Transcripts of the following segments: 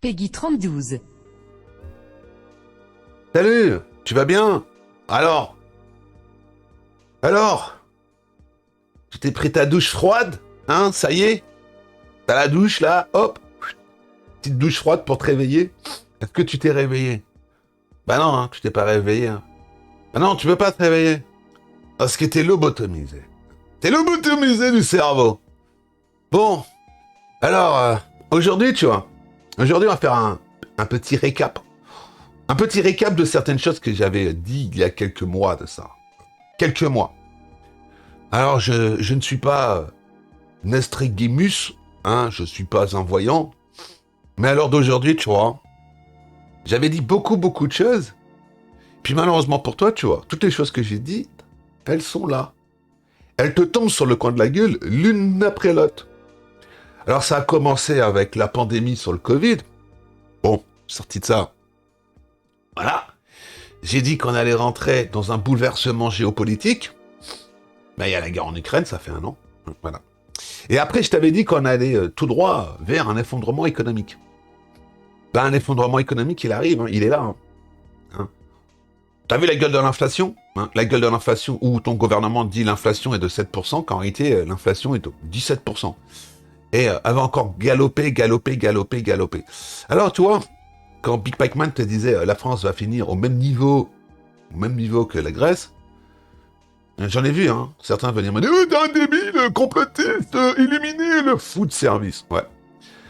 Peggy 3012. Salut, tu vas bien? Alors? Tu t'es pris ta douche froide? Hein, ça y est? T'as la douche là, hop, petite douche froide pour te réveiller. Est-ce que tu t'es réveillé? Bah non, hein, tu t'es pas réveillé. Hein. Bah non, tu peux pas te réveiller. Parce que t'es lobotomisé. T'es lobotomisé du cerveau. Bon, alors, aujourd'hui, tu vois, aujourd'hui on va faire un petit récap. Un petit récap de certaines choses que j'avais dit il y a quelques mois de ça. Quelques mois. Alors, je ne suis pas Nostradamus, hein, je suis pas un voyant. Mais à l'heure d'aujourd'hui, tu vois, j'avais dit beaucoup de choses. Puis malheureusement pour toi, tu vois, toutes les choses que j'ai dites, elles sont là. Elles te tombent sur le coin de la gueule, l'une après l'autre. Alors ça a commencé avec la pandémie sur le Covid. Bon, sorti de ça. Voilà. J'ai dit qu'on allait rentrer dans un bouleversement géopolitique. Ben, il y a la guerre en Ukraine, ça fait 1 an. Voilà. Et après, je t'avais dit qu'on allait tout droit vers un effondrement économique. Ben, un effondrement économique, il arrive, hein, il est là. Hein. T'as vu la gueule de l'inflation, hein? La gueule de l'inflation où ton gouvernement dit l'inflation est de 7%, qu'en réalité, l'inflation est de 17%. Et elle va encore galoper. Alors, tu vois, quand Big Pac-Man te disait la France va finir au même niveau que la Grèce, j'en ai vu, hein, certains venir me dire « t'es un débile, complotiste, illuminé, le fou de service ». Ouais.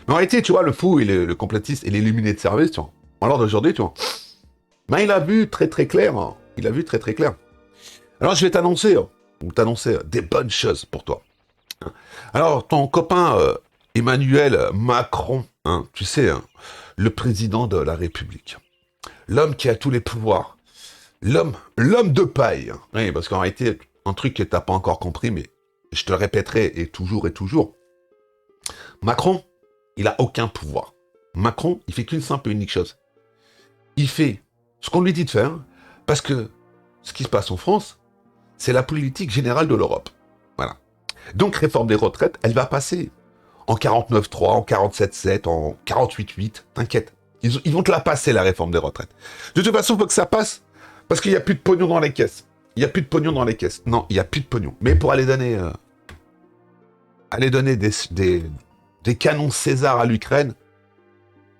Mais en réalité, tu vois, le fou et le complotiste et l'illuminé de service, tu vois, à l'heure d'aujourd'hui, tu vois, ben, il a vu très clair, hein. Il a vu très clair. Alors, je vais t'annoncer des bonnes choses pour toi. Alors, ton copain Emmanuel Macron, hein, tu sais, hein, le président de la République, l'homme qui a tous les pouvoirs, l'homme de paille. Hein. Oui, parce qu'en réalité, un truc que t'as pas encore compris, mais je te le répéterai et toujours. Macron, il a aucun pouvoir. Macron, il fait qu'une simple et unique chose. Il fait ce qu'on lui dit de faire, parce que ce qui se passe en France, c'est la politique générale de l'Europe. Voilà. Donc, réforme des retraites, elle va passer en 49.3, en 47.7, en 48.8, t'inquiète. Ils vont te la passer, la réforme des retraites. De toute façon, il faut que ça passe, parce qu'il n'y a plus de pognon dans les caisses. Non, il n'y a plus de pognon. Mais pour aller donner des canons César à l'Ukraine,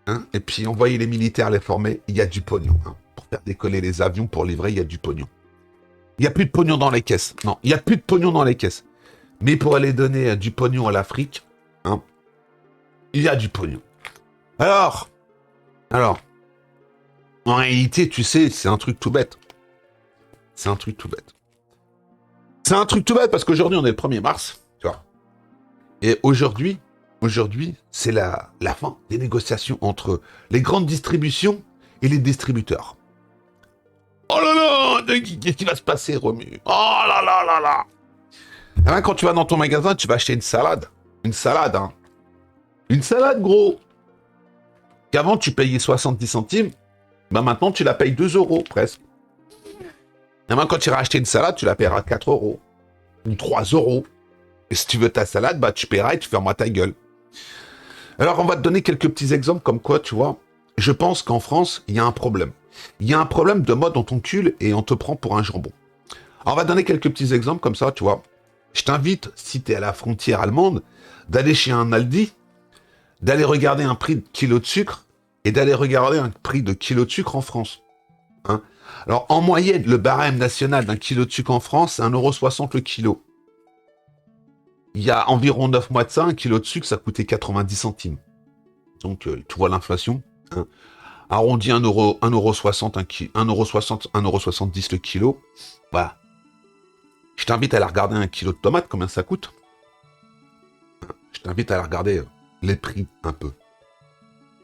hein, et puis envoyer les militaires les former, il y a du pognon. Hein. Pour faire décoller les avions, pour livrer, il y a du pognon. Il n'y a plus de pognon dans les caisses. Non, il n'y a plus de pognon dans les caisses. Mais pour aller donner du pognon à l'Afrique, hein, il y a du pognon. Alors, en réalité, tu sais, c'est un truc tout bête. C'est un truc tout bête parce qu'aujourd'hui, on est le 1er mars, tu vois. Et aujourd'hui, c'est la fin des négociations entre les grandes distributions et les distributeurs. Oh là là, qu'est-ce qui va se passer, Romu? Oh là là. Et là, quand tu vas dans ton magasin, tu vas acheter une salade. Une salade, hein. Une salade, gros. Qu'avant, tu payais 70 centimes. Ben maintenant, tu la payes 2 € presque. Et maintenant, quand tu iras acheter une salade, tu la paieras 4 € ou 3 €. Et si tu veux ta salade, bah tu paieras et tu fermeras ta gueule. Alors, on va te donner quelques petits exemples comme quoi, tu vois, je pense qu'en France, il y a un problème. Il y a un problème de mode, on t'encule et on te prend pour un jambon. Alors, on va te donner quelques petits exemples comme ça, tu vois. Je t'invite, si tu es à la frontière allemande, d'aller chez un Aldi, d'aller regarder un prix de kilo de sucre et d'aller regarder un prix de kilo de sucre en France. Hein. Alors, en moyenne, le barème national d'un kilo de sucre en France, c'est 1,60 € le kilo. Il y a environ 9 mois de ça, un kilo de sucre, ça coûtait 90 centimes. Donc, tu vois l'inflation. Hein. Arrondi 1,60 €, 1,70 € le kilo. Voilà. Je t'invite à aller regarder un kilo de tomates, combien ça coûte. Je t'invite à aller regarder les prix un peu.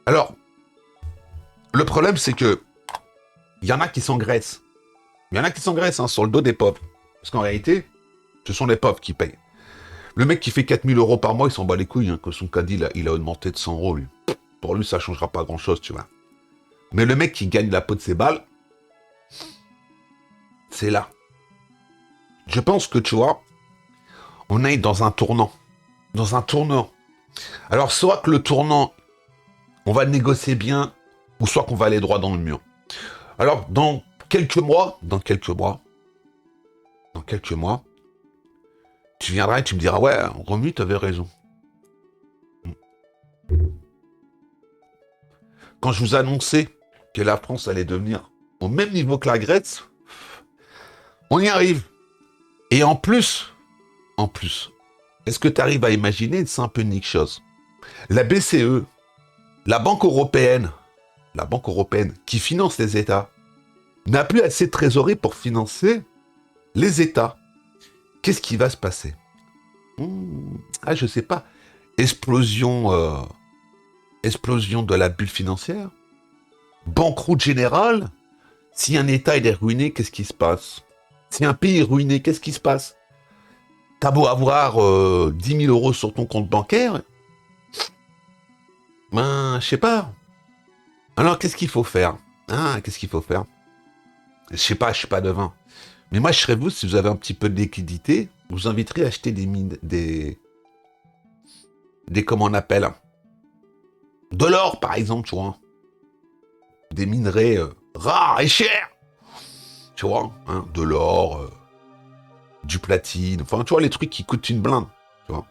Alors, le problème, c'est que il y en a qui s'engraissent. Il y en a qui s'engraissent hein, sur le dos des pauvres. Parce qu'en réalité, ce sont les pauvres qui payent. Le mec qui fait 4 000 € par mois, il s'en bat les couilles, hein, que son caddie, il a augmenté de 100 €, lui. Pour lui, ça changera pas grand-chose, tu vois. Mais le mec qui gagne la peau de ses balles, c'est là. Je pense que, tu vois, on est dans un tournant. Alors, soit que le tournant, on va négocier bien, ou soit qu'on va aller droit dans le mur. Alors, dans quelques mois, tu viendras et tu me diras, ouais, Romu, t'avais raison. Quand je vous annonçais que la France allait devenir au même niveau que la Grèce, on y arrive. Et en plus, est-ce que tu arrives à imaginer une simple unique chose? La BCE, la Banque européenne, qui finance les États, n'a plus assez de trésorerie pour financer les États. Qu'est-ce qui va se passer? Ah, je sais pas. Explosion de la bulle financière? Banqueroute générale? Si un État il est ruiné, qu'est-ce qui se passe? Si un pays est ruiné, qu'est-ce qui se passe? T'as beau avoir 10 000 euros sur ton compte bancaire, ben, je sais pas. Alors, qu'est-ce qu'il faut faire? Qu'est-ce qu'il faut faire? Je sais pas, je suis pas devin. Mais moi, je serais vous, si vous avez un petit peu de liquidité, je vous inviterai à acheter des mines, des comment on appelle? De l'or, par exemple, tu vois. Des minerais rares et chers. Tu vois, hein, de l'or, du platine, enfin, tu vois, les trucs qui coûtent une blinde, tu vois.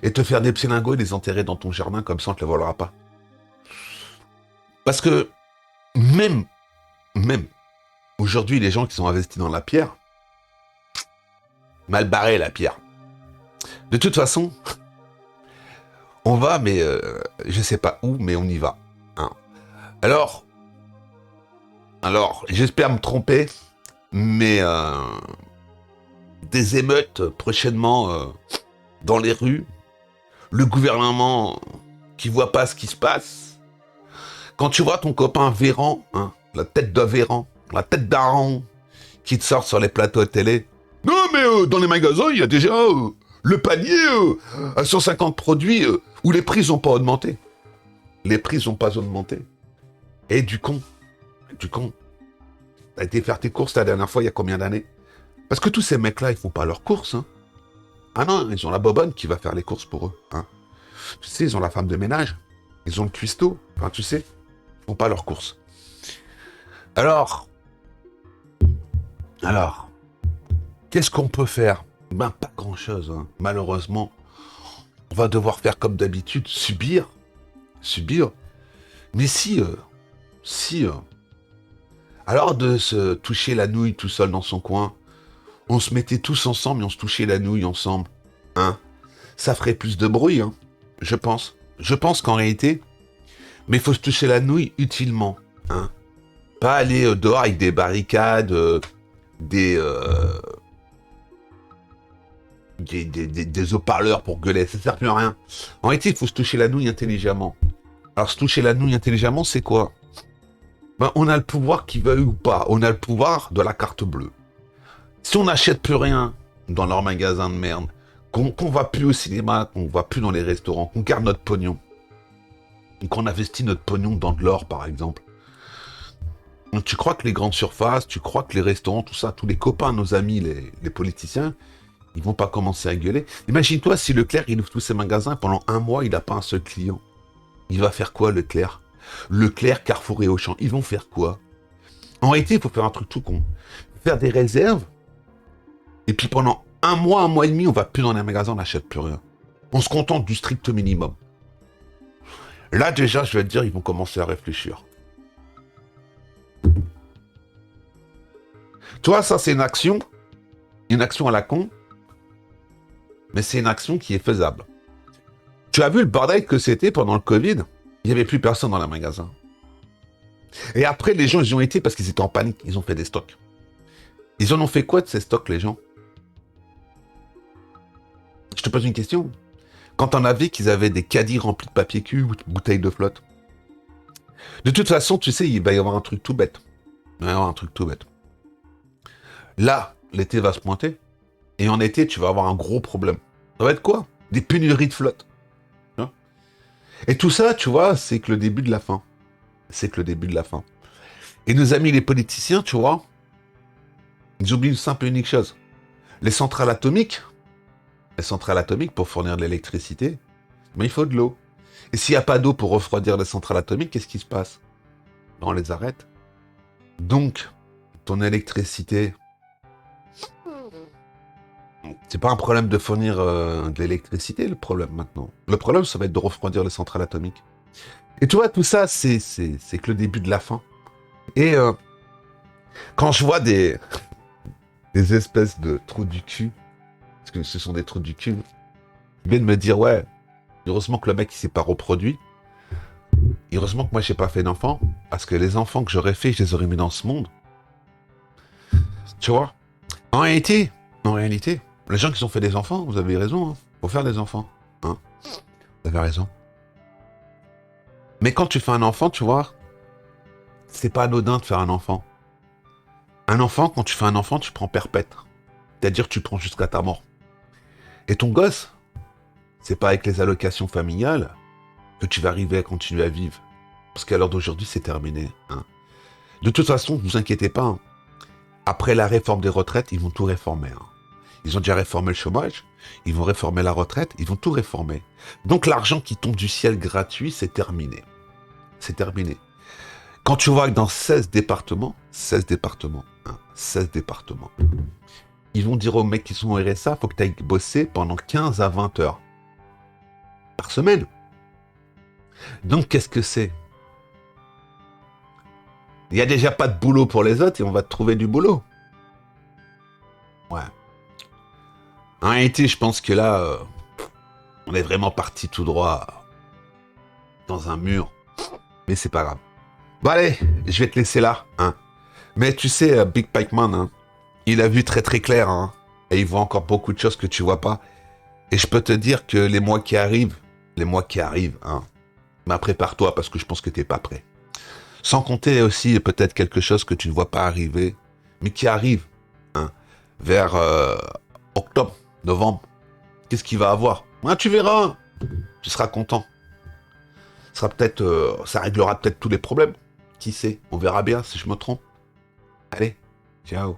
Et te faire des petits lingots et les enterrer dans ton jardin, comme ça, on te les volera pas. Parce que, même, aujourd'hui, les gens qui sont investis dans la pierre, mal barré la pierre. De toute façon, on va, mais je sais pas où, mais on y va. Hein. Alors, j'espère me tromper, mais des émeutes prochainement dans les rues, le gouvernement qui voit pas ce qui se passe. Quand tu vois ton copain Véran, hein, la tête de Véran, la tête d'Aran, qui te sort sur les plateaux de télé. Non mais dans les magasins, il y a déjà le panier à 150 produits où les prix n'ont pas augmenté. Les prix n'ont pas augmenté. Et du con. T'as été faire tes courses la dernière fois il y a combien d'années? Parce que tous ces mecs-là, ils font pas leurs courses. Hein. Ah non, ils ont la bobonne qui va faire les courses pour eux. Hein. Tu sais, ils ont la femme de ménage. Ils ont le cuistot. Enfin, tu sais, ils font pas leurs courses. Alors, qu'est-ce qu'on peut faire? Ben, pas grand-chose. Hein. Malheureusement, on va devoir faire comme d'habitude, subir. Mais si, alors de se toucher la nouille tout seul dans son coin, on se mettait tous ensemble et on se touchait la nouille ensemble. Hein? Ça ferait plus de bruit, hein, je pense. Je pense qu'en réalité, mais il faut se toucher la nouille utilement. Hein? Pas aller dehors avec des barricades, des haut-parleurs pour gueuler, ça sert plus à rien. En réalité, il faut se toucher la nouille intelligemment. Alors, se toucher la nouille intelligemment, c'est quoi? Ben, on a le pouvoir qui veuille ou pas. On a le pouvoir de la carte bleue. Si on n'achète plus rien dans leurs magasins de merde, qu'on va plus au cinéma, qu'on va plus dans les restaurants, qu'on garde notre pognon, qu'on investit notre pognon dans de l'or, par exemple. Donc, tu crois que les grandes surfaces, tu crois que les restaurants, tout ça, tous les copains, nos amis, les politiciens, ils vont pas commencer à gueuler. Imagine-toi si Leclerc, il ouvre tous ses magasins, pendant un mois, il n'a pas un seul client. Il va faire quoi, Leclerc? Leclerc, Carrefour et Auchan, ils vont faire quoi? En réalité, il faut faire un truc tout con. Faire des réserves, et puis pendant un mois et demi, on va plus dans les magasins, on n'achète plus rien. On se contente du strict minimum. Là, déjà, je vais te dire, ils vont commencer à réfléchir. Tu vois, ça, c'est une action à la con, mais c'est une action qui est faisable. Tu as vu le bordel que c'était pendant le Covid? Il n'y avait plus personne dans les magasins. Et après, les gens, ils y ont été parce qu'ils étaient en panique. Ils ont fait des stocks. Ils en ont fait quoi de ces stocks, les gens? Je te pose une question. Quand on a vu qu'ils avaient des caddies remplis de papier cul ou de bouteilles de flotte. De toute façon, tu sais, il va y avoir un truc tout bête. Là, l'été va se pointer. Et en été, tu vas avoir un gros problème. Ça va être quoi? Des pénuries de flotte. Hein? Et tout ça, tu vois, c'est que le début de la fin. Et nos amis les politiciens, tu vois, ils oublient une simple et unique chose. Les centrales atomiques, pour fournir de l'électricité, mais il faut de l'eau. Et s'il n'y a pas d'eau pour refroidir les centrales atomiques, qu'est-ce qui se passe? Ben, on les arrête. Donc, ton électricité, c'est pas un problème de fournir de l'électricité, le problème maintenant. Le problème, ça va être de refroidir les centrales atomiques. Et tu vois, tout ça, c'est que le début de la fin. Et quand je vois des espèces de trous du cul, parce que ce sont des trous du cul, ils viennent me dire, ouais, heureusement que le mec, il s'est pas reproduit. Et heureusement que moi, j'ai pas fait d'enfants, parce que les enfants que j'aurais fait, je les aurais mis dans ce monde. Tu vois? En réalité, les gens qui ont fait des enfants, vous avez raison, hein. Faut faire des enfants. Hein, vous avez raison. Mais quand tu fais un enfant, tu vois, c'est pas anodin de faire un enfant. Un enfant, quand tu fais un enfant, tu prends perpète. C'est-à-dire que tu prends jusqu'à ta mort. Et ton gosse, c'est pas avec les allocations familiales que tu vas arriver à continuer à vivre. Parce qu'à l'heure d'aujourd'hui, c'est terminé. Hein. De toute façon, ne vous inquiétez pas. Hein. Après la réforme des retraites, ils vont tout réformer. Hein. Ils ont déjà réformé le chômage, ils vont réformer la retraite, ils vont tout réformer. Donc l'argent qui tombe du ciel gratuit, c'est terminé. C'est terminé. Quand tu vois que dans 16 départements, 16 départements, ils vont dire aux mecs qui sont au RSA, faut que tu ailles bosser pendant 15 à 20 heures par semaine. Donc qu'est-ce que c'est? Il n'y a déjà pas de boulot pour les autres et on va te trouver du boulot. Ouais. En réalité, je pense que là, on est vraiment parti tout droit dans un mur. Mais c'est pas grave. Bon allez, je vais te laisser là. Hein. Mais tu sais, Big Pikeman, hein, il a vu très très clair. Hein, et il voit encore beaucoup de choses que tu vois pas. Et je peux te dire que les mois qui arrivent, hein, bah prépare-toi parce que je pense que t'es pas prêt. Sans compter aussi peut-être quelque chose que tu ne vois pas arriver, mais qui arrive hein, vers octobre, novembre. Qu'est-ce qu'il va avoir? Ah, tu verras, tu seras content. Ça réglera peut-être tous les problèmes. Qui sait? On verra bien si je me trompe. Allez, ciao.